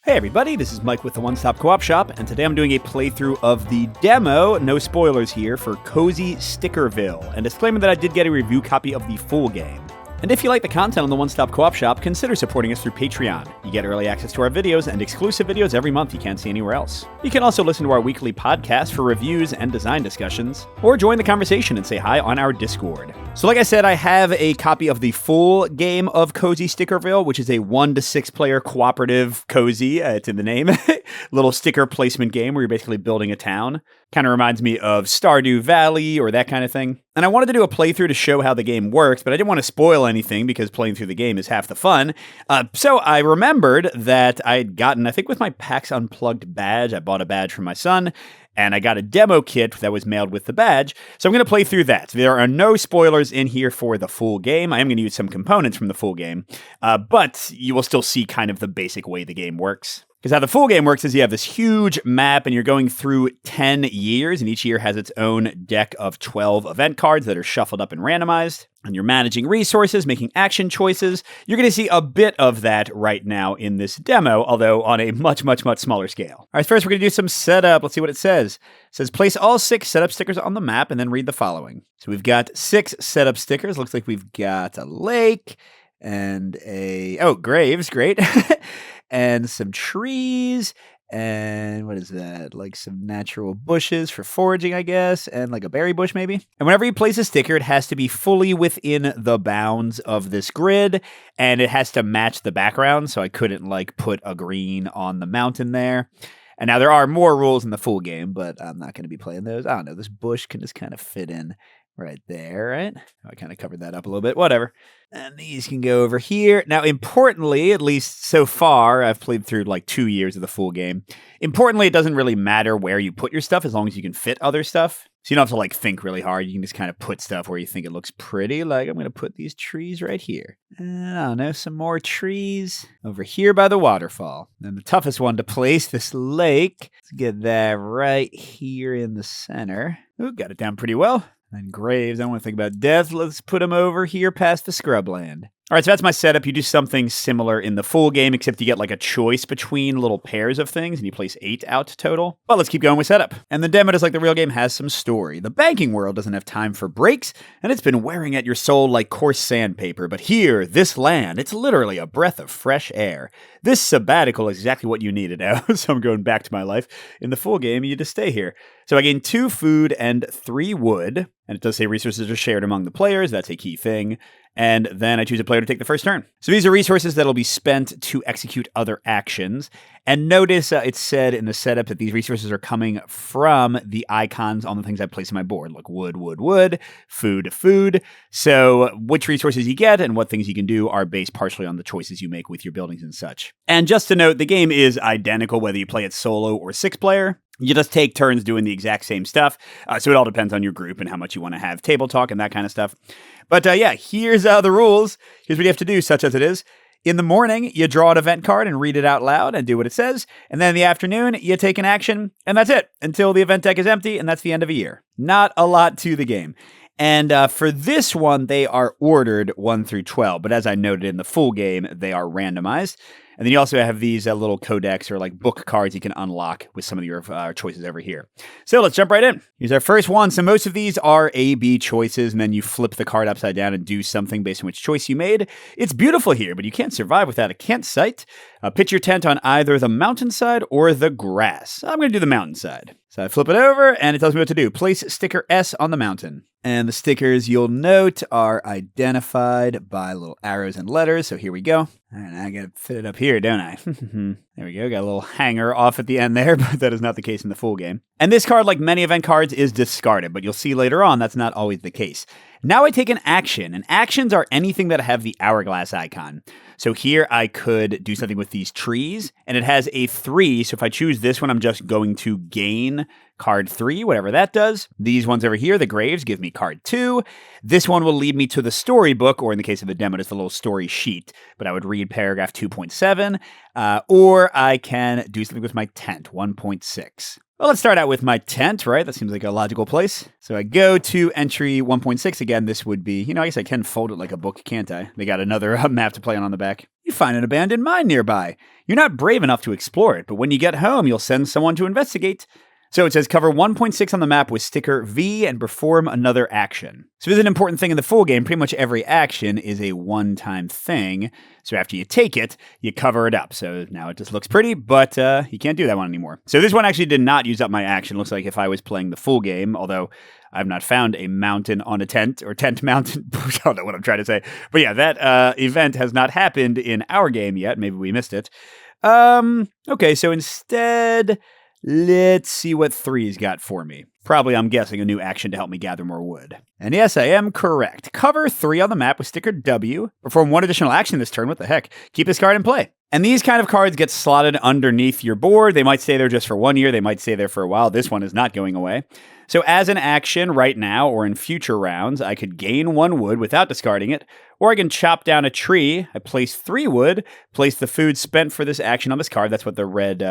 Hey everybody, this is Mike with the One Stop Co-op Shop, and today I'm doing a playthrough of the demo, no spoilers here, for Cozy Stickerville, and disclaimer that I did get a review copy of the full game. And if you like the content on the One Stop Co-op Shop, consider supporting us through Patreon. You get early access to our videos and exclusive videos every month you can't see anywhere else. You can also listen to our weekly podcast for reviews and design discussions, or join the conversation and say hi on our Discord. So like I said, I have a copy of the full game of Cozy Stickerville, which is a 1 to 6 player cooperative cozy, it's in the name, little sticker placement game where you're basically building a town. Kind of reminds me of Stardew Valley or that kind of thing. And I wanted to do a playthrough to show how the game works, but I didn't want to spoil anything because playing through the game is half the fun. So I remembered that I'd gotten, I think with my PAX Unplugged badge, I bought a badge for my son, and I got a demo kit that was mailed with the badge. So I'm going to play through that. There are no spoilers in here for the full game. I am going to use some components from the full game, but you will still see kind of the basic way the game works. Because how the full game works is you have this huge map and you're going through 10 years, and each year has its own deck of 12 event cards that are shuffled up and randomized. And you're managing resources, making action choices. You're going to see a bit of that right now in this demo, although on a much, much, much smaller scale. All right, first we're going to do some setup. Let's see what it says. It says place all 6 setup stickers on the map and then read the following. So we've got 6 setup stickers. Looks like we've got a lake and graves, great. And some trees, and what is that? Like some natural bushes for foraging, I guess, and like a berry bush maybe. And whenever you place a sticker, it has to be fully within the bounds of this grid, and it has to match the background, so I couldn't like put a green on the mountain there. And now there are more rules in the full game, but I'm not going to be playing those. I don't know, this bush can just kind of fit in right there, right? I kind of covered that up a little bit, whatever. And these can go over here. Now, importantly, at least so far, I've played through like 2 years of the full game. Importantly, it doesn't really matter where you put your stuff as long as you can fit other stuff. So you don't have to like think really hard. You can just kind of put stuff where you think it looks pretty. Like I'm going to put these trees right here. And I don't know, some more trees over here by the waterfall. And the toughest one to place, this lake. Let's get that right here in the center. Ooh, got it down pretty well. And graves, I don't want to think about death. Let's put them over here past the scrubland. All right, so that's my setup. You do something similar in the full game, except you get like a choice between little pairs of things, and you place 8 out total. But let's keep going with setup. And the demo, just like the real game, has some story. The banking world doesn't have time for breaks, and it's been wearing at your soul like coarse sandpaper. But here, this land, it's literally a breath of fresh air. This sabbatical is exactly what you needed now. So I'm going back to my life. In the full game, you just stay here. So I gain 2 food and 3 wood. And it does say resources are shared among the players. That's a key thing. And then I choose a player to take the first turn. So these are resources that'll be spent to execute other actions. And notice it said in the setup that these resources are coming from the icons on the things I place on my board, like wood, wood, wood, food, food. So which resources you get and what things you can do are based partially on the choices you make with your buildings and such. And just to note, the game is identical whether you play it solo or 6 player. You just take turns doing the exact same stuff. So it all depends on your group and how much you want to have table talk and that kind of stuff. But yeah, here's the rules. Here's what you have to do, such as it is. In the morning, you draw an event card and read it out loud and do what it says. And then in the afternoon, you take an action, and that's it until the event deck is empty, and that's the end of a year. Not a lot to the game. And for this one, they are ordered 1 through 12. But as I noted in the full game, they are randomized. And then you also have these little codex or like book cards you can unlock with some of your choices over here. So let's jump right in. Here's our first one. So most of these are A-B choices, and then you flip the card upside down and do something based on which choice you made. It's beautiful here, but you can't survive without a campsite. Pitch your tent on either the mountainside or the grass. I'm going to do the mountainside. So I flip it over, and it tells me what to do. Place sticker S on the mountain. And the stickers, you'll note, are identified by little arrows and letters. So here we go. All right, I got to fit it up here, don't I? There we go. Got a little hanger off at the end there, but that is not the case in the full game. And this card, like many event cards, is discarded, but you'll see later on that's not always the case. Now I take an action, and actions are anything that have the hourglass icon. So here I could do something with these trees, and it has a 3, so if I choose this one, I'm just going to gain card 3, whatever that does. These ones over here, the graves, give me card 2. This one will lead me to the storybook, or in the case of the demo, it's the little story sheet, but I would read paragraph 2.7, or I can do something with my tent, 1.6. Well, let's start out with my tent, right? That seems like a logical place. So I go to entry 1.6. Again, this would be, I guess I can fold it like a book, can't I? They got another map to play on the back. You find an abandoned mine nearby. You're not brave enough to explore it, but when you get home, you'll send someone to investigate. So it says cover 1.6 on the map with sticker V and perform another action. So this is an important thing in the full game. Pretty much every action is a one-time thing. So after you take it, you cover it up. So now it just looks pretty, but you can't do that one anymore. So this one actually did not use up my action. Looks like if I was playing the full game, although I've not found a mountain on a tent or tent mountain. I don't know what I'm trying to say. But yeah, that event has not happened in our game yet. Maybe we missed it. Okay, so instead, let's see what 3's got for me. Probably, I'm guessing, a new action to help me gather more wood. And yes, I am correct. Cover 3 on the map with sticker W. Perform 1 additional action this turn. What the heck? Keep this card in play. And these kind of cards get slotted underneath your board. They might stay there just for 1 year. They might stay there for a while. This one is not going away. So as an action right now or in future rounds, I could gain 1 wood without discarding it, or I can chop down a tree. I place 3 wood, place the food spent for this action on this card. That's what the red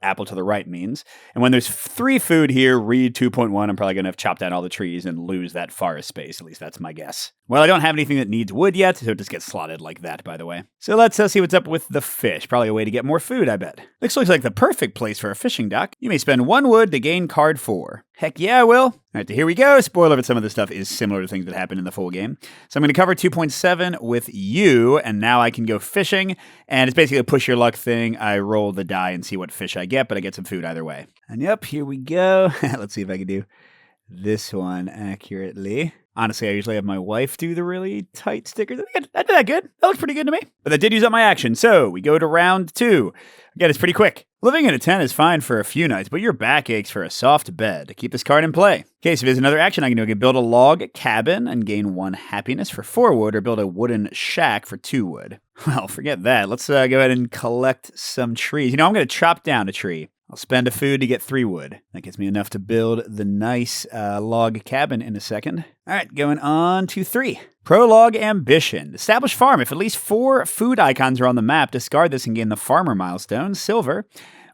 apple to the right means. And when there's 3 food here, read 2.1, I'm probably going to have chopped down all the trees and lose that forest space. At least that's my guess. Well, I don't have anything that needs wood yet, so it just gets slotted like that, by the way. So let's see what's up with the fish. Probably a way to get more food, I bet. This looks like the perfect place for a fishing dock. You may spend 1 wood to gain card 4. Heck yeah, I will. All right, here we go. Spoiler, but some of this stuff is similar to things that happen in the full game. So I'm going to cover 2.7 with you, and now I can go fishing. And it's basically a push your luck thing. I roll the die and see what fish I get, but I get some food either way. And yep, here we go. Let's see if I can do this one accurately. Honestly, I usually have my wife do the really tight stickers. I did that good. That looks pretty good to me. But that did use up my action. So we go to round 2. Again, it's pretty quick. Living in a tent is fine for a few nights, but your back aches for a soft bed. Keep this card in play. Okay, so there's another action I can do. I can build a log cabin and gain 1 happiness for 4 wood, or build a wooden shack for 2 wood. Well, forget that. Let's go ahead and collect some trees. I'm going to chop down a tree. I'll spend a food to get 3 wood. That gets me enough to build the nice log cabin in a second. All right, going on to 3. Prologue Ambition. Establish farm. If at least 4 food icons are on the map, discard this and gain the farmer milestone, silver.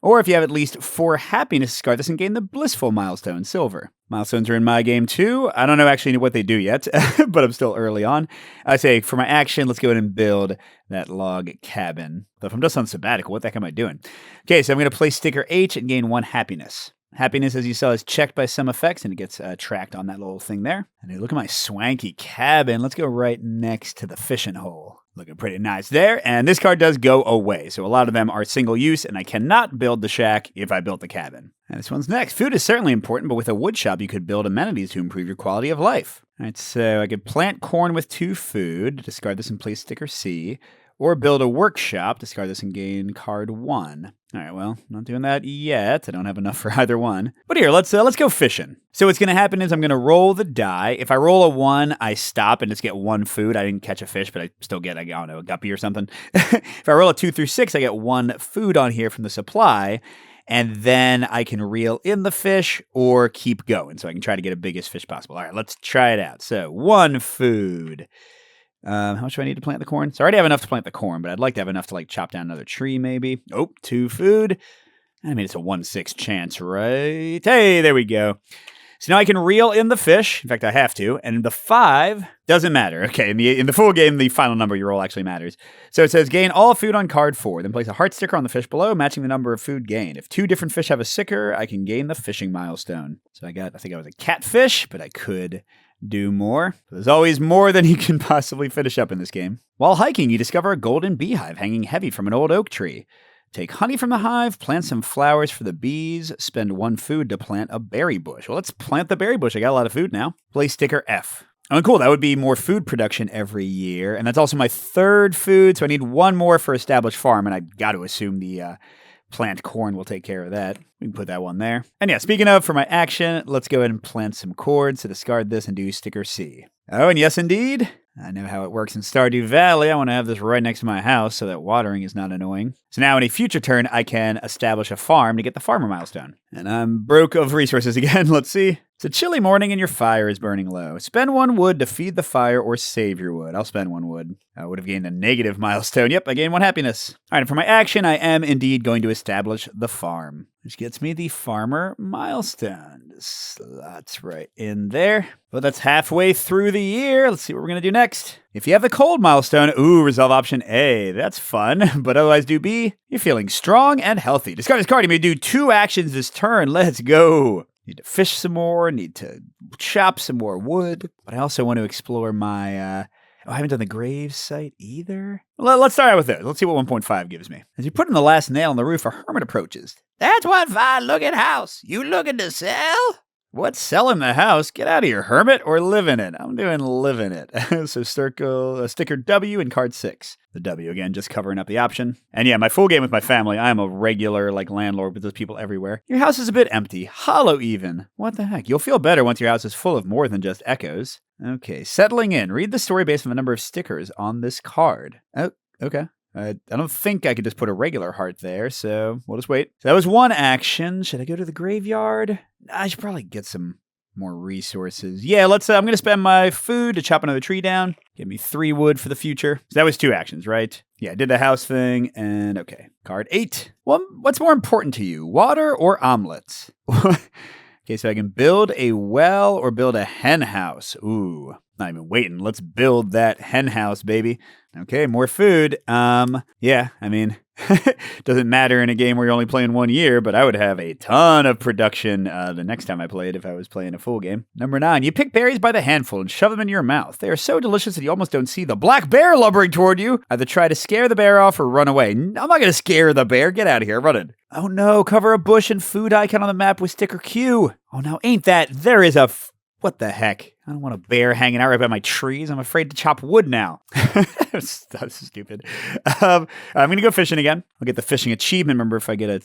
Or if you have at least 4 happiness, discard this and gain the blissful milestone, silver. Milestones are in my game too. I don't know actually what they do yet, but I'm still early on. I say for my action, let's go ahead and build that log cabin. But if I'm just on sabbatical, what the heck am I doing? Okay, so I'm going to place sticker H and gain 1 happiness. Happiness, as you saw, is checked by some effects, and it gets tracked on that little thing there. And hey, look at my swanky cabin. Let's go right next to the fishing hole. Looking pretty nice there. And this card does go away. So a lot of them are single use, and I cannot build the shack if I built the cabin. And this one's next. Food is certainly important, but with a wood shop, you could build amenities to improve your quality of life. All right, so I could plant corn with 2 food, discard this and place sticker C, or build a workshop, discard this and gain card 1. All right, well, not doing that yet. I don't have enough for either one. But here, let's go fishing. So what's going to happen is I'm going to roll the die. If I roll a 1, I stop and just get 1 food. I didn't catch a fish, but I still get, I don't know, a guppy or something. If I roll a 2 through 6, I get 1 food on here from the supply. And then I can reel in the fish or keep going. So I can try to get a biggest fish possible. All right, let's try it out. So 1 food. How much do I need to plant the corn? So I already have enough to plant the corn, but I'd like to have enough to chop down another tree maybe. Oh, 2 food. I mean, it's a 1/6 chance, right? Hey, there we go. So now I can reel in the fish. In fact, I have to. And the 5 doesn't matter. Okay, in the full game, the final number you roll actually matters. So it says gain all food on card 4. Then place a heart sticker on the fish below, matching the number of food gained. If 2 different fish have a sticker, I can gain the fishing milestone. So I think I was a catfish, but I could do more. There's always more than you can possibly finish up in this game. While hiking, you discover a golden beehive hanging heavy from an old oak tree. Take honey from the hive, plant some flowers for the bees, spend 1 food to plant a berry bush. Well, let's plant the berry bush. I got a lot of food now. Place sticker F. Oh, cool. That would be more food production every year. And that's also my 3rd food, so I need 1 more for established farm, and I got to assume the plant corn will take care of that. We can put that one there. And yeah, speaking of, for my action, let's go ahead and plant some corn. So discard this and do sticker C. Oh, and yes, indeed. I know how it works in Stardew Valley. I want to have this right next to my house so that watering is not annoying. So now in a future turn, I can establish a farm to get the farmer milestone. And I'm broke of resources again. Let's see. It's a chilly morning and your fire is burning low. Spend 1 wood to feed the fire or save your wood. I'll spend 1 wood. I would have gained a negative milestone. Yep, I gained 1 happiness. All right, and for my action, I am indeed going to establish the farm, which gets me the farmer milestone. Slots right in there. Well, that's halfway through the year. Let's see what we're going to do next. If you have the cold milestone, resolve option A. That's fun, but otherwise do B. You're feeling strong and healthy. Discard this card. You may do 2 actions this turn. Let's go. Need to fish some more, need to chop some more wood. But I also want to explore my, I haven't done the grave site either. Let's start out with this. Let's see what 1.5 gives me. As you put in the last nail on the roof, a hermit approaches. That's one fine-looking house. You looking to sell? What's selling the house? Get out of here, hermit, or live in it. I'm doing live in it. So circle sticker W and card 6. The W, again, just covering up the option. And yeah, my full game with my family, I am a regular, landlord with those people everywhere. Your house is a bit empty, hollow even. What the heck? You'll feel better once your house is full of more than just echoes. Okay, settling in. Read the story based on the number of stickers on this card. Oh, okay. I don't think I could just put a regular heart there, so we'll just wait. So that was 1 action. Should I go to the graveyard? I should probably get some more resources. Yeah, I'm going to spend my food to chop another tree down. Give me 3 wood for the future. So that was 2 actions, right? Yeah, I did the house thing, and okay. Card 8. Well, what's more important to you, water or omelets? Okay, so I can build a well or build a hen house. Ooh, not even waiting. Let's build that hen house, baby. Okay, more food. Yeah, I mean, doesn't matter in a game where you're only playing 1 year, but I would have a ton of production the next time I played if I was playing a full game. Number 9, you pick berries by the handful and shove them into your mouth. They are so delicious that you almost don't see the black bear lumbering toward you. Either try to scare the bear off or run away. I'm not going to scare the bear. Get out of here. Run it. Oh no, cover a bush and food icon on the map with sticker Q. Oh, now ain't that, there is a, what the heck? I don't want a bear hanging out right by my trees. I'm afraid to chop wood now. That's stupid. I'm going to go fishing again. I'll get the fishing achievement. Remember, if I get a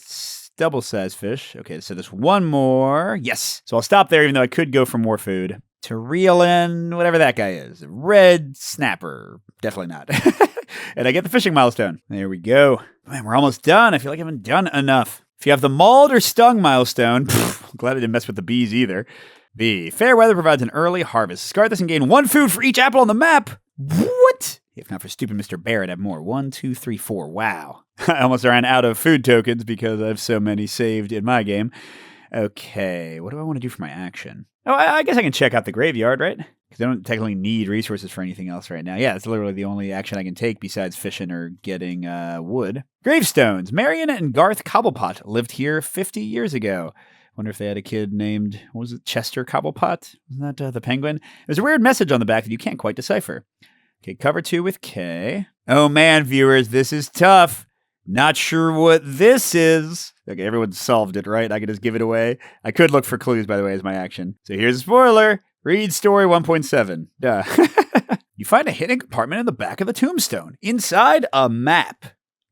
double-sized fish. Okay, so there's 1 more. Yes. So I'll stop there, even though I could go for more food. To reel in whatever that guy is. Red snapper. Definitely not. And I get the fishing milestone. There we go. Man, we're almost done. I feel like I haven't done enough. If you have the mauled or stung milestone, I'm glad I didn't mess with the bees either. B. Fair weather provides an early harvest. Discard this and gain 1 food for each apple on the map. What? If not for stupid Mr. Bear, I'd have more. 1, 2, 3, 4. Wow. I almost ran out of food tokens because I have so many saved in my game. Okay, what do I want to do for my action? Oh, I guess I can check out the graveyard, right? Because I don't technically need resources for anything else right now. Yeah, it's literally the only action I can take besides fishing or getting wood. Gravestones. Marion and Garth Cobblepot lived here 50 years ago. Wonder if they had a kid named, what was it, Chester Cobblepot? Wasn't that the penguin? There's a weird message on the back that you can't quite decipher. Okay, cover 2 with K. Oh man, viewers, this is tough. Not sure what this is. Okay, everyone solved it, right? I could just give it away. I could look for clues, by the way, as my action. So here's a spoiler. Read story 1.7. Duh. You find a hidden compartment in the back of the tombstone. Inside, a map.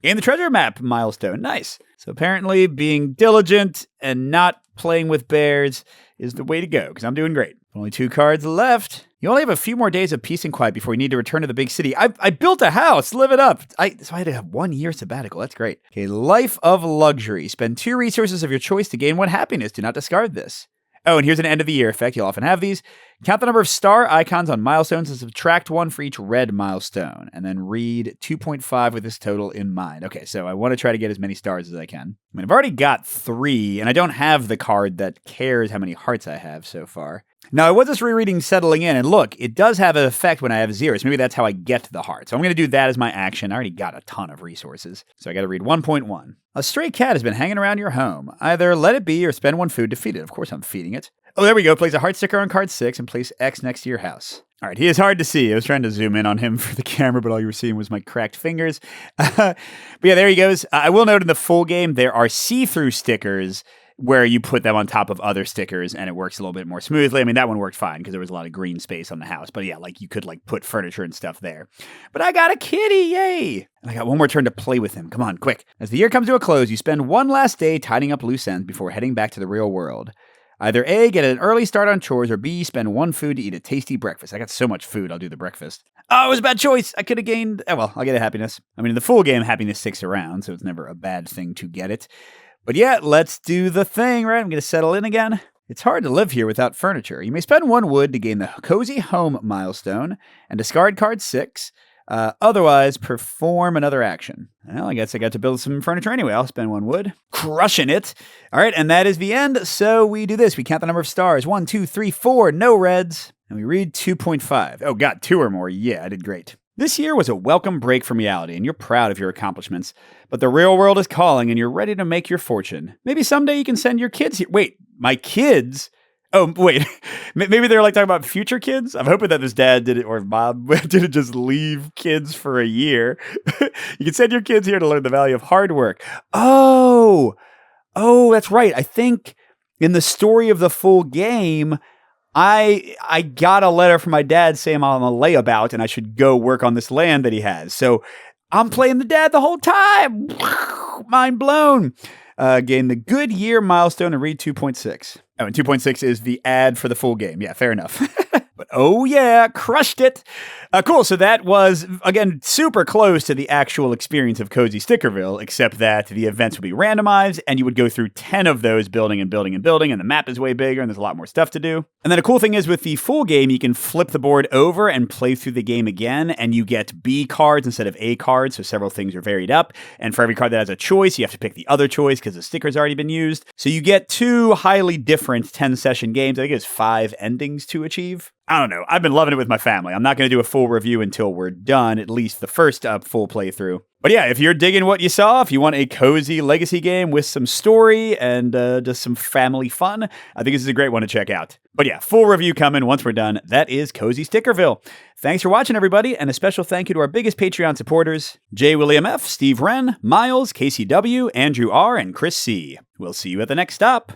Gain the treasure map milestone. Nice. So apparently being diligent and not playing with bears is the way to go, because I'm doing great. Only 2 cards left. You only have a few more days of peace and quiet before you need to return to the big city. I built a house. Live it up. So I had to have 1 year sabbatical. That's great. Okay, life of luxury. Spend 2 resources of your choice to gain 1 happiness. Do not discard this. Oh, and here's an end of the year effect. You'll often have these. Count the number of star icons on milestones and subtract 1 for each red milestone. And then read 2.5 with this total in mind. Okay, so I want to try to get as many stars as I can. I mean, I've already got 3, and I don't have the card that cares how many hearts I have so far. Now, I was just rereading Settling In, and look, it does have an effect when I have 0s. Maybe that's how I get the heart. So I'm going to do that as my action. I already got a ton of resources. So I got to read 1.1. A stray cat has been hanging around your home. Either let it be or spend 1 food to feed it. Of course I'm feeding it. Oh, there we go. Place a heart sticker on card 6 and place X next to your house. All right, he is hard to see. I was trying to zoom in on him for the camera, but all you were seeing was my cracked fingers. But yeah, there he goes. I will note in the full game, there are see-through stickers where you put them on top of other stickers and it works a little bit more smoothly. I mean, that one worked fine because there was a lot of green space on the house. But yeah, like you could like put furniture and stuff there. But I got a kitty, yay! And I got 1 more turn to play with him. Come on, quick. As the year comes to a close, you spend 1 last day tidying up loose ends before heading back to the real world. Either A, get an early start on chores, or B, spend 1 food to eat a tasty breakfast. I got so much food, I'll do the breakfast. Oh, it was a bad choice. I could have gained, well, I'll get a happiness. I mean, in the full game, happiness sticks around, so it's never a bad thing to get it. But yeah, let's do the thing, right? I'm going to settle in again. It's hard to live here without furniture. You may spend 1 wood to gain the Cozy Home milestone and discard card 6. Otherwise, perform another action. Well, I guess I got to build some furniture anyway. I'll spend 1 wood. Crushing it. All right, and that is the end. So we do this. We count the number of stars. 1, 2, 3, 4. No reds. And we read 2.5. Oh, God, 2 or more. Yeah, I did great. This year was a welcome break from reality, and you're proud of your accomplishments. But the real world is calling, and you're ready to make your fortune. Maybe someday you can send your kids here. Wait, my kids? Oh, wait. Maybe they're like talking about future kids? I'm hoping that this dad did it, or mom didn't just leave kids for a year. You can send your kids here to learn the value of hard work. Oh, that's right. I think in the story of the full game, I got a letter from my dad saying I'm a layabout and I should go work on this land that he has. So I'm playing the dad the whole time. Mind blown. Gain the good year milestone and read 2.6. Oh, and 2.6 is the ad for the full game. Yeah, fair enough. But oh yeah, crushed it. Cool. So that was, again, super close to the actual experience of Cozy Stickerville, except that the events would be randomized and you would go through 10 of those building and building and building, and the map is way bigger and there's a lot more stuff to do. And then a cool thing is with the full game, you can flip the board over and play through the game again, and you get B cards instead of A cards, so several things are varied up. And for every card that has a choice, you have to pick the other choice because the sticker's already been used. So you get 2 highly different 10-session games. I think it's 5 endings to achieve. I don't know. I've been loving it with my family. I'm not going to do a full review until we're done, at least the first full playthrough. But yeah, if you're digging what you saw, if you want a cozy legacy game with some story and just some family fun, I think this is a great one to check out. But yeah, full review coming once we're done. That is Cozy Stickerville. Thanks for watching, everybody, and a special thank you to our biggest Patreon supporters, J. William F., Steve Wren, Miles, Casey W., Andrew R., and Chris C. We'll see you at the next stop.